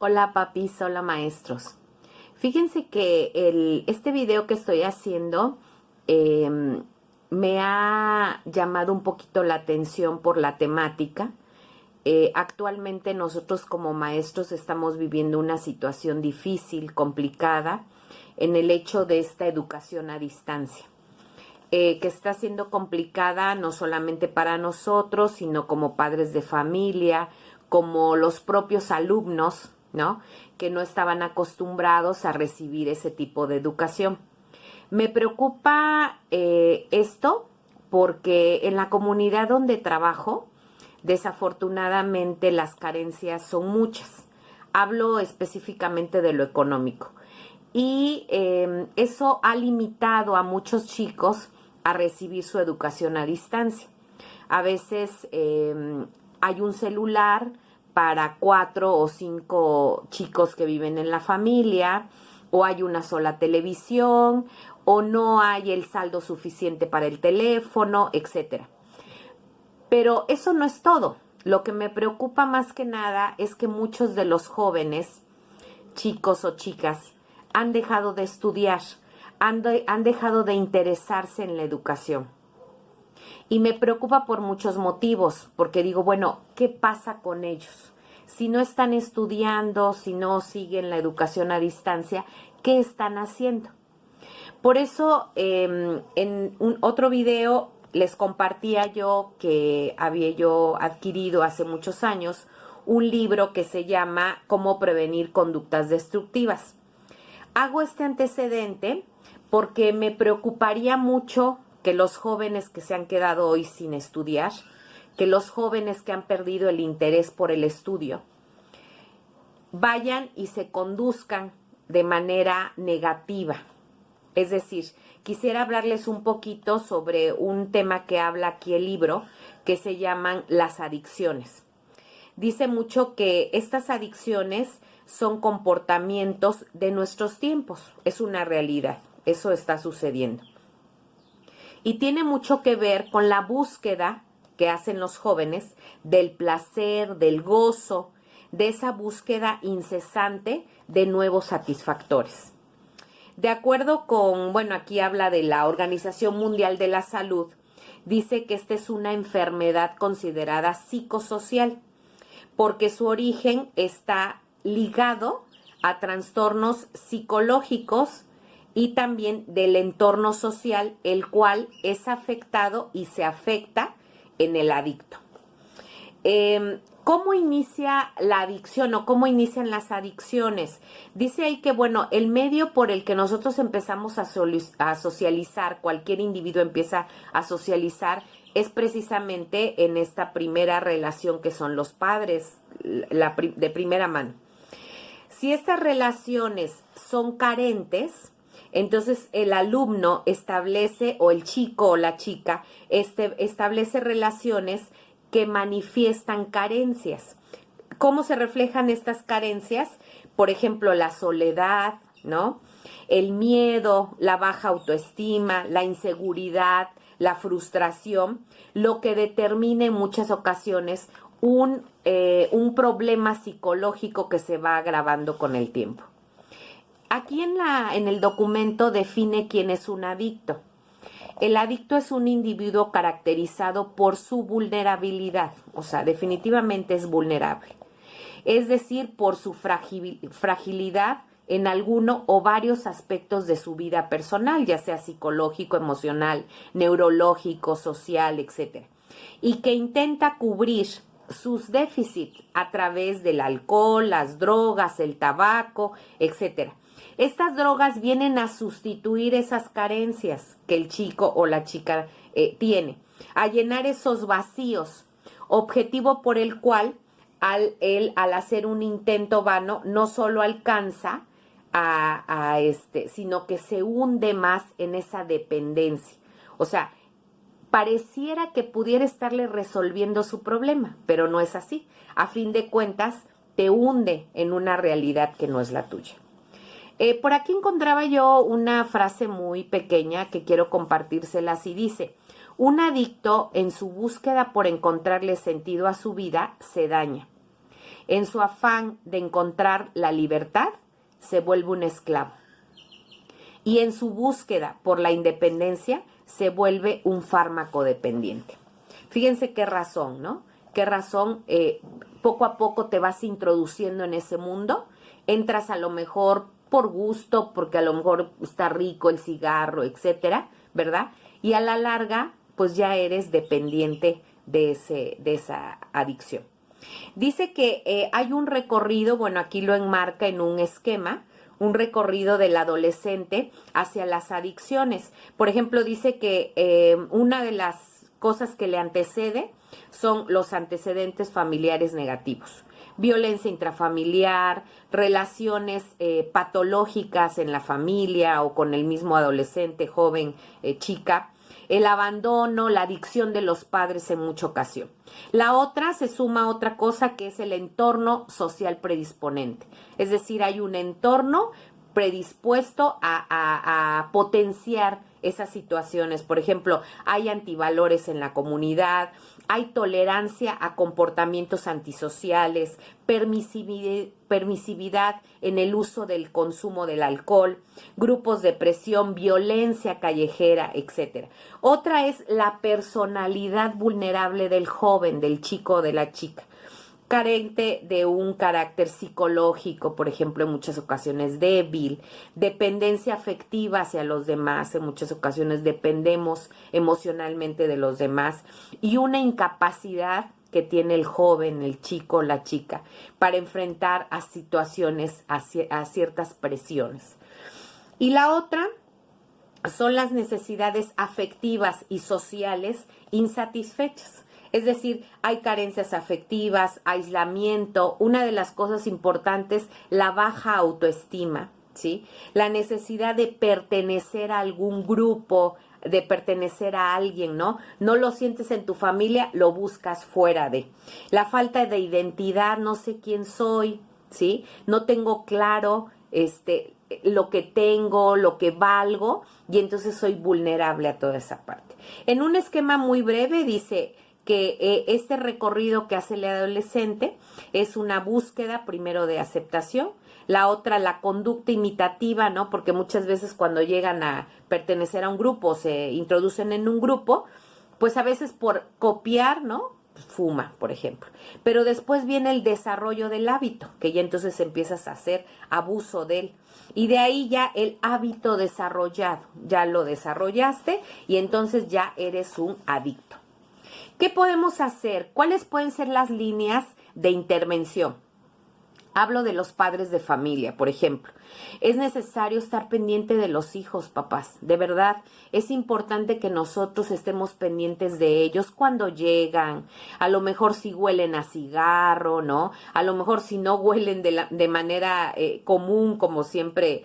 Hola papis, hola maestros. Fíjense que este video que estoy haciendo me ha llamado un poquito la atención por la temática. Actualmente nosotros como maestros estamos viviendo una situación difícil, complicada, en el hecho de esta educación a distancia. Que está siendo complicada no solamente para nosotros, sino como padres de familia, como los propios alumnos, ¿no? Que no estaban acostumbrados a recibir ese tipo de educación. Me preocupa esto porque en la comunidad donde trabajo, desafortunadamente las carencias son muchas. Hablo específicamente de lo económico. Y eso ha limitado a muchos chicos a recibir su educación a distancia. A veces hay un celular para 4 o 5 chicos que viven en la familia, o hay una sola televisión, o no hay el saldo suficiente para el teléfono, etcétera. Pero eso no es todo. Lo que me preocupa más que nada es que muchos de los jóvenes, chicos o chicas, han dejado de estudiar, han dejado de interesarse en la educación. Y me preocupa por muchos motivos, porque digo, bueno, ¿qué pasa con ellos? Si no están estudiando, si no siguen la educación a distancia, ¿qué están haciendo? Por eso, en un otro video les compartía yo que había yo adquirido hace muchos años un libro que se llama Cómo prevenir conductas destructivas. Hago este antecedente porque me preocuparía mucho que los jóvenes que se han quedado hoy sin estudiar, que los jóvenes que han perdido el interés por el estudio, vayan y se conduzcan de manera negativa. Es decir, quisiera hablarles un poquito sobre un tema que habla aquí el libro, que se llaman las adicciones. Dice mucho que estas adicciones son comportamientos de nuestros tiempos. Es una realidad. Eso está sucediendo. Y tiene mucho que ver con la búsqueda que hacen los jóvenes del placer, del gozo, de esa búsqueda incesante de nuevos satisfactores. De acuerdo con, bueno, aquí habla de la Organización Mundial de la Salud, dice que esta es una enfermedad considerada psicosocial, porque su origen está ligado a trastornos psicológicos y también del entorno social, el cual es afectado y se afecta en el adicto. ¿Cómo inicia la adicción o cómo inician las adicciones? Dice ahí que, bueno, el medio por el que nosotros empezamos a socializar, cualquier individuo empieza a socializar, es precisamente en esta primera relación que son los padres, de primera mano. Si estas relaciones son carentes, entonces el alumno establece, o el chico o la chica, establece relaciones que manifiestan carencias. ¿Cómo se reflejan estas carencias? Por ejemplo, la soledad, ¿no? El miedo, la baja autoestima, la inseguridad, la frustración, lo que determina en muchas ocasiones un problema psicológico que se va agravando con el tiempo. Aquí en el documento define quién es un adicto. El adicto es un individuo caracterizado por su vulnerabilidad, o sea, definitivamente es vulnerable. Es decir, por su fragilidad en alguno o varios aspectos de su vida personal, ya sea psicológico, emocional, neurológico, social, etc. Y que intenta cubrir sus déficits a través del alcohol, las drogas, el tabaco, etc. Estas drogas vienen a sustituir esas carencias que el chico o la chica tiene, a llenar esos vacíos, objetivo por el cual al hacer un intento vano no solo alcanza sino que se hunde más en esa dependencia. O sea, pareciera que pudiera estarle resolviendo su problema, pero no es así. A fin de cuentas, te hunde en una realidad que no es la tuya. Por aquí encontraba yo una frase muy pequeña que quiero compartírselas y dice: un adicto en su búsqueda por encontrarle sentido a su vida se daña. En su afán de encontrar la libertad, se vuelve un esclavo. Y en su búsqueda por la independencia, se vuelve un fármaco dependiente. Fíjense qué razón, ¿no? Qué razón, poco a poco te vas introduciendo en ese mundo, entras a lo mejor por gusto, porque a lo mejor está rico el cigarro, etcétera, ¿verdad? Y a la larga, pues ya eres dependiente de esa adicción. Dice que hay un recorrido, bueno, aquí lo enmarca en un esquema, un recorrido del adolescente hacia las adicciones. Por ejemplo, dice que una de las cosas que le antecede son los antecedentes familiares negativos. Violencia intrafamiliar, relaciones patológicas en la familia o con el mismo adolescente, joven, chica, el abandono, la adicción de los padres en mucha ocasión. La otra se suma otra cosa que es el entorno social predisponente. Es decir, hay un entorno predispuesto a potenciar esas situaciones. Por ejemplo, hay antivalores en la comunidad, hay tolerancia a comportamientos antisociales, permisividad en el uso del consumo del alcohol, grupos de presión, violencia callejera, etc. Otra es la personalidad vulnerable del joven, del chico o de la chica, carente de un carácter psicológico, por ejemplo, en muchas ocasiones débil, dependencia afectiva hacia los demás, en muchas ocasiones dependemos emocionalmente de los demás, y una incapacidad que tiene el joven, el chico, la chica, para enfrentar a situaciones, a ciertas presiones. Y la otra son las necesidades afectivas y sociales insatisfechas. Es decir, hay carencias afectivas, aislamiento, una de las cosas importantes, la baja autoestima, ¿sí? La necesidad de pertenecer a algún grupo, de pertenecer a alguien, ¿no? No lo sientes en tu familia, lo buscas fuera de. La falta de identidad, no sé quién soy, ¿sí? No tengo claro, lo que tengo, lo que valgo, y entonces soy vulnerable a toda esa parte. En un esquema muy breve dice que este recorrido que hace el adolescente es una búsqueda primero de aceptación, la otra la conducta imitativa, ¿no? Porque muchas veces cuando llegan a pertenecer a un grupo, se introducen en un grupo, pues a veces por copiar, ¿no? Fuma, por ejemplo. Pero después viene el desarrollo del hábito, que ya entonces empiezas a hacer abuso de él. Y de ahí ya el hábito desarrollado, ya lo desarrollaste y entonces ya eres un adicto. ¿Qué podemos hacer? ¿Cuáles pueden ser las líneas de intervención? Hablo de los padres de familia, por ejemplo. Es necesario estar pendiente de los hijos, papás. De verdad, es importante que nosotros estemos pendientes de ellos cuando llegan. A lo mejor si huelen a cigarro, ¿no? A lo mejor si no huelen de manera común, como siempre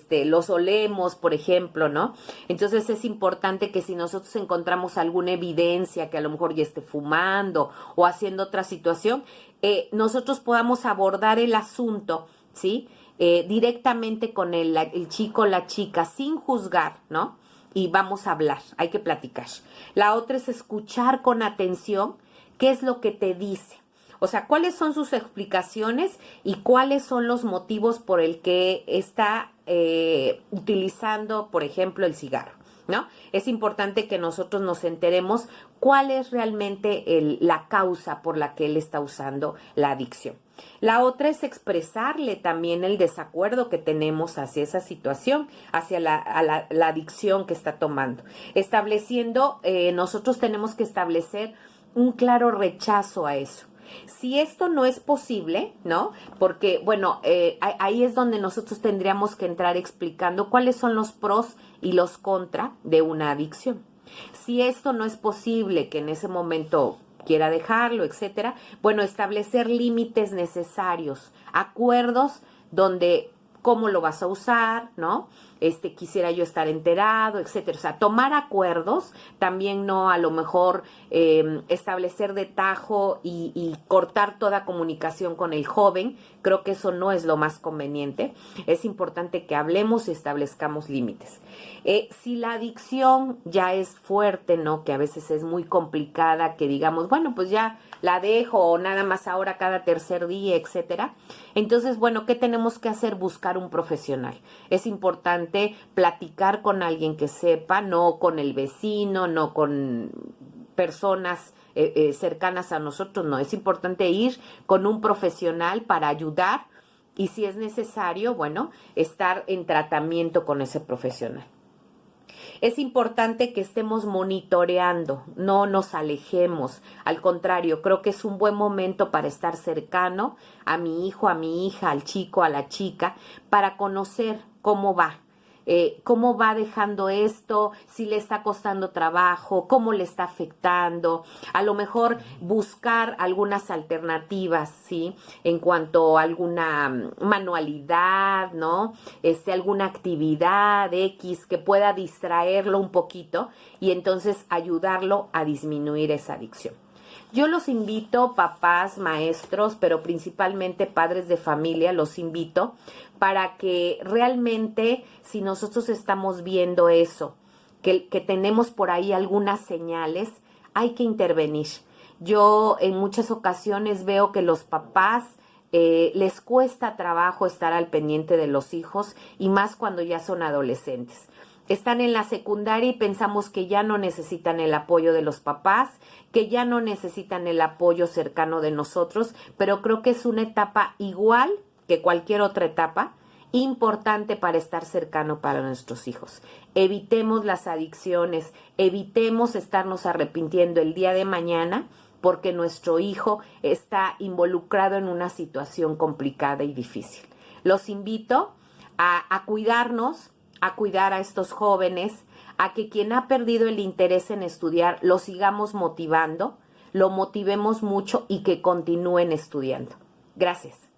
los olemos, por ejemplo, ¿no? Entonces es importante que si nosotros encontramos alguna evidencia que a lo mejor ya esté fumando o haciendo otra situación, nosotros podamos abordar el asunto, ¿sí? Directamente con el chico o la chica, sin juzgar, ¿no? Y vamos a hablar, hay que platicar. La otra es escuchar con atención qué es lo que te dice. O sea, cuáles son sus explicaciones y cuáles son los motivos por el que está utilizando, por ejemplo, el cigarro, ¿no? Es importante que nosotros nos enteremos cuál es realmente la causa por la que él está usando la adicción. La otra es expresarle también el desacuerdo que tenemos hacia esa situación, hacia la adicción que está tomando. Nosotros tenemos que establecer un claro rechazo a eso. Si esto no es posible, ¿no? Porque, bueno, ahí es donde nosotros tendríamos que entrar explicando cuáles son los pros y los contra de una adicción. Si esto no es posible, que en ese momento quiera dejarlo, etcétera, bueno, establecer límites necesarios, acuerdos donde cómo lo vas a usar, ¿no? quisiera yo estar enterado, etcétera. O sea, tomar acuerdos, también no a lo mejor establecer de tajo y cortar toda comunicación con el joven. Creo que eso no es lo más conveniente. Es importante que hablemos y establezcamos límites. Si la adicción ya es fuerte, ¿no? Que a veces es muy complicada, que digamos, bueno, pues ya la dejo o nada más ahora cada tercer día, etcétera. Entonces, bueno, ¿qué tenemos que hacer? Buscar un profesional. Es importante platicar con alguien que sepa, no con el vecino, no con personas cercanas a nosotros, no. Es importante ir con un profesional para ayudar y si es necesario, bueno, estar en tratamiento con ese profesional. Es importante que estemos monitoreando, no nos alejemos. Al contrario, creo que es un buen momento para estar cercano a mi hijo, a mi hija, al chico, a la chica, para conocer cómo va dejando esto, si le está costando trabajo, cómo le está afectando, a lo mejor buscar algunas alternativas, ¿sí? En cuanto a alguna manualidad, ¿no? Alguna actividad X que pueda distraerlo un poquito y entonces ayudarlo a disminuir esa adicción. Yo los invito, papás, maestros, pero principalmente padres de familia, los invito para que realmente, si nosotros estamos viendo eso, que tenemos por ahí algunas señales, hay que intervenir. Yo en muchas ocasiones veo que los papás les cuesta trabajo estar al pendiente de los hijos y más cuando ya son adolescentes. Están en la secundaria y pensamos que ya no necesitan el apoyo de los papás, que ya no necesitan el apoyo cercano de nosotros, pero creo que es una etapa igual que cualquier otra etapa, importante para estar cercano para nuestros hijos. Evitemos las adicciones, evitemos estarnos arrepintiendo el día de mañana porque nuestro hijo está involucrado en una situación complicada y difícil. Los invito a cuidarnos, a cuidar a estos jóvenes, a que quien ha perdido el interés en estudiar lo sigamos motivando, lo motivemos mucho y que continúen estudiando. Gracias.